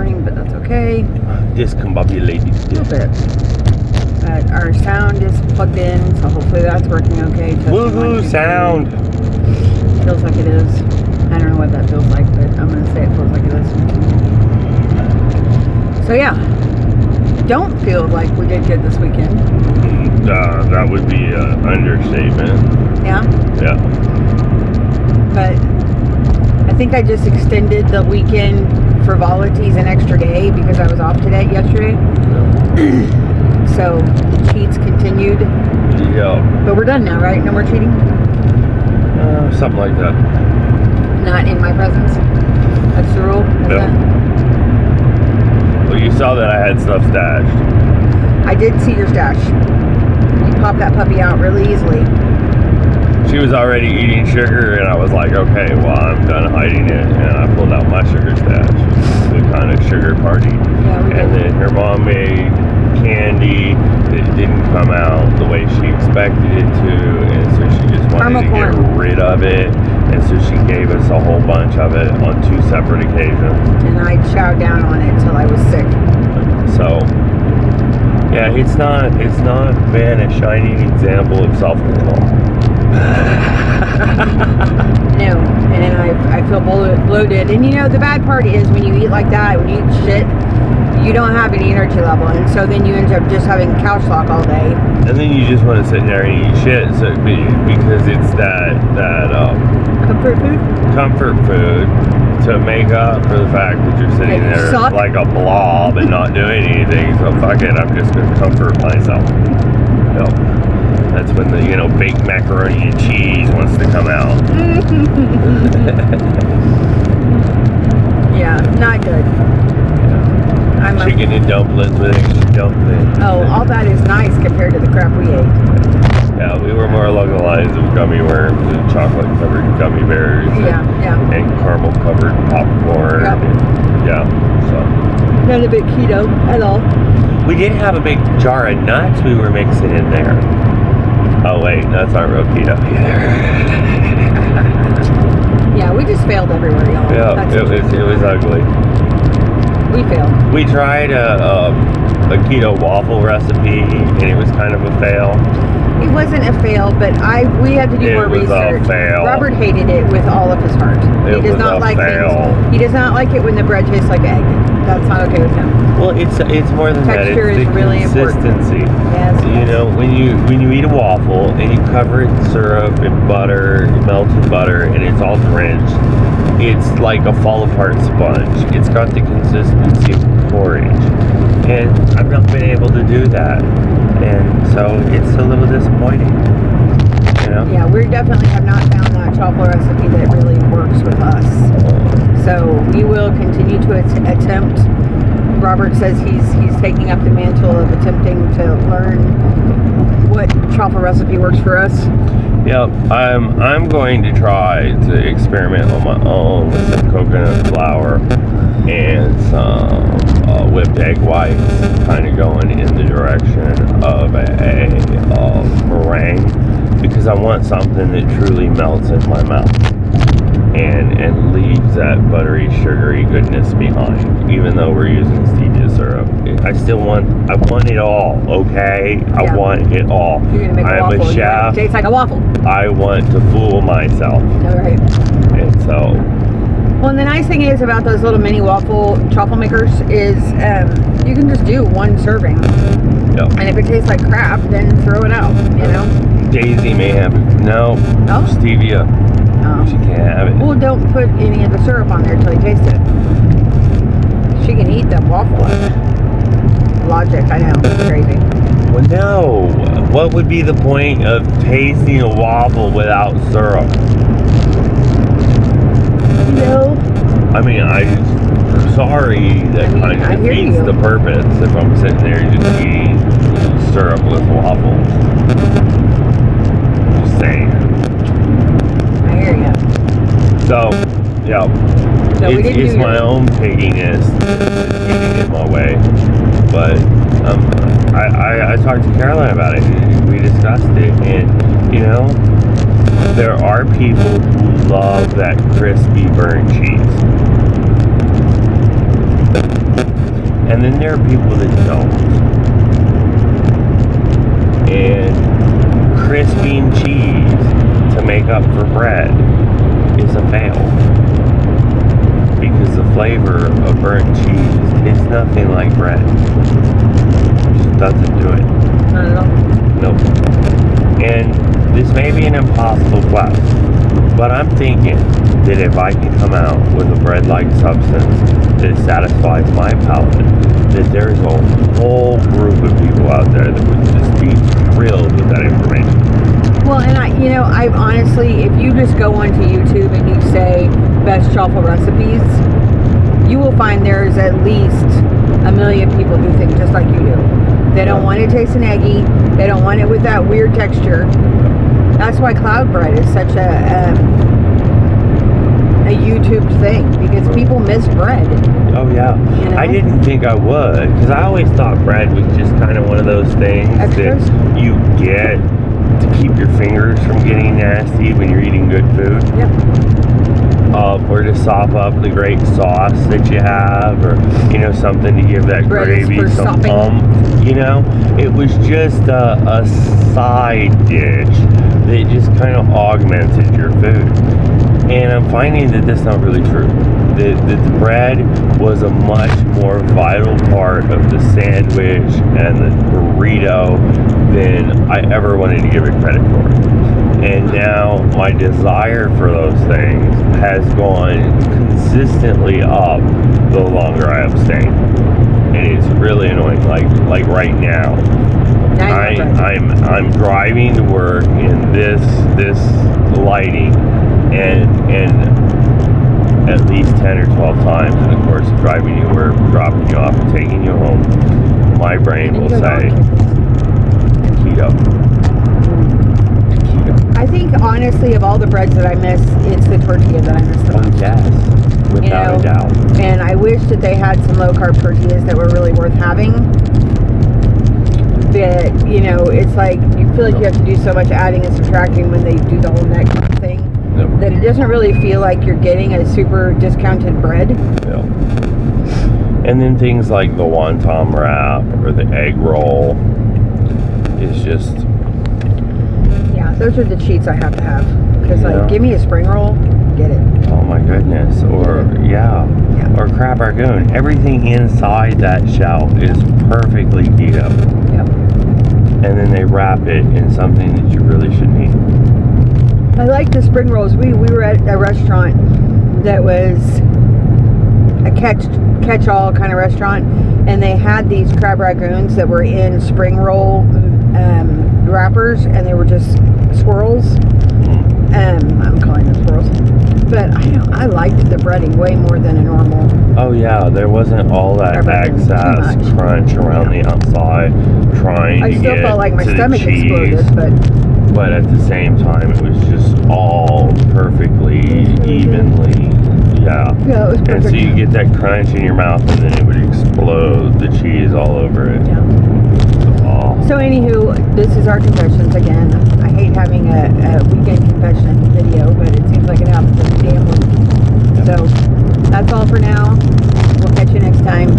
morning, but that's okay. Discombobulated. A little bit. But our sound is plugged in, so hopefully that's working okay. Woohoo, sound! Feels like it is. I don't know what that feels like, but I'm going to say it feels like it is. So yeah, don't feel like we did good this weekend. That would be an understatement. Yeah? Yeah. But I think I just extended the weekend frivolities an extra day because I was off yesterday. So the cheats continued. Yeah. But we're done now, right? No more cheating? Something like that. Not in my presence. That's the rule? Yeah. Well, you saw that I had stuff stashed. I did see your stash. You popped that puppy out really easily. She was already eating sugar, and I was like, okay, well, I'm done hiding it. And I pulled out my sugar stash. We kind of sugar party. Yeah, we did. And then her mom made candy that didn't come out the way she expected it to. And so she just wanted to get rid of it. And so she gave us a whole bunch of it on 2 separate occasions. And I chowed down on it till I was sick. So, yeah, it's not been a shining example of self-control. No, and I feel bloated. And you know, the bad part is when you eat like that, when you eat shit, you don't have any energy level. And so then you end up just having couch lock all day. And then you just want to sit there and eat shit because it's that comfort food to make up for the fact that you're sitting there like a blob and not doing anything. So fuck it, I'm just going to comfort myself. Yep. That's when the, baked macaroni and cheese wants to come out. Yeah, not good. Chicken and dumplings with extra dumplings. Oh, all that is nice compared to the crap we ate. Yeah, we were more along the lines of gummy worms and chocolate-covered gummy bears. And caramel-covered popcorn. Yep. So. Not a bit keto at all. We did have a big jar of nuts we were mixing in there. Oh wait, nuts aren't real keto either. Yeah, we just failed everywhere, y'all. Yeah, it was ugly. We failed. We tried a keto waffle recipe, and it was kind of a fail. It wasn't a fail, but we had to do more research. It was a fail. Robert hated it with all of his heart. He does not like it when the bread tastes like egg. That's not okay with him. Well, it's more than texture that. It's is really consistency. Important. Yes. When you eat a waffle and you cover it in syrup and butter, melted butter, and it's all drenched, it's like a fall apart sponge. It's got the consistency of porridge, and I've not been able to do that, and so it's a little disappointing. Yeah, we definitely have not found that chocolate recipe that really works with us. So we will continue to attempt. Robert says he's taking up the mantle of attempting to learn what chocolate recipe works for us. Yep, I'm going to try to experiment on my own with some coconut flour and some whipped egg whites, kind of going in the direction of a meringue, because I want something that truly melts in my mouth and leaves that buttery, sugary goodness behind. Even though we're using stevia syrup, I want it all. Okay, yeah. I want it all. You're gonna make a waffle. I'm a chef. It tastes like a waffle. I want to fool myself. All right. And so. Well, and the nice thing is about those little mini waffle makers is you can just do one serving. Yep. And if it tastes like crap, then throw it out. Daisy may have stevia. Oh. She can't have it. Well, don't put any of the syrup on there until you taste it. She can eat that waffle. Logic, I know, it's crazy. Well, no. What would be the point of tasting a waffle without syrup? No. I mean, I'm sorry, that kind of defeats the purpose if I'm sitting there just eating syrupless waffles. Just saying. I hear you. So, yeah. So it's my own pigginess that's getting in my way. But I talked to Caroline about it. We discussed it. And, there are people who love that crispy burnt cheese. And then there are people that don't. And crisping cheese to make up for bread is a fail. Because the flavor of burnt cheese tastes nothing like bread. It just doesn't do it. Not at all. Nope. And this may be an impossible quest, but I'm thinking that if I can come out with a bread-like substance that satisfies my palate, that there's a whole group of people out there that would just be thrilled with that information. Well, and I've honestly, if you just go onto YouTube and you say best truffle recipes, you will find there's at least 1 million people who think just like you do. They don't want it to taste an eggy. They don't want it with that weird texture. That's why cloud bread is such a YouTube thing, because people miss bread. Oh yeah, I didn't think I would, because I always thought bread was just kind of one of those things that you get to keep your fingers from getting nasty when you're eating good food. Yep. Or to sop up the great sauce that you have, or something to give that bread gravy some oomph. It was just a side dish that just kind of augmented your food. And I'm finding that that's not really true. That the bread was a much more vital part of the sandwich and the burrito than I ever wanted to give it credit for. And now my desire for those things has gone consistently up the longer I abstain. And it's really annoying. Like right now, I'm driving to work in this lighting, and at least 10 or 12 times in the course of driving you or dropping you off and taking you home, my brain will say keto. I think honestly, of all the breads that I miss, it's the tortilla that I miss the most. Oh yes, without a doubt. And I wish that they had some low carb tortillas that were really worth having. But it's like you feel like you have to do so much adding and subtracting when they do the whole neck thing, that it doesn't really feel like you're getting a super discounted bread. Yeah. And then things like the wonton wrap or the egg roll is just. Yeah, those are the cheats I have to have. Because give me a spring roll, get it. Oh my goodness. Or or crab ragoon. Everything inside that shell is perfectly keto. Yep. And then they wrap it in something that you really shouldn't eat. I like the spring rolls. We were at a restaurant that was a catch-all kind of restaurant, and they had these crab ragoons that were in spring roll wrappers, and they were just swirls. I'm calling them swirls, but I liked the breading way more than a normal. Oh yeah, there wasn't all that excess crunch around the outside trying to get to the cheese. I still felt like my stomach exploded, but at the same time, it was just all perfectly evenly. Yeah, it was perfect. And so you get that crunch in your mouth, and then it would explode the cheese all over it. Yeah. So anywho, this is our confessions again. I hate having a weekend confession video, but it seems like it happens every damn week. So that's all for now. We'll catch you next time.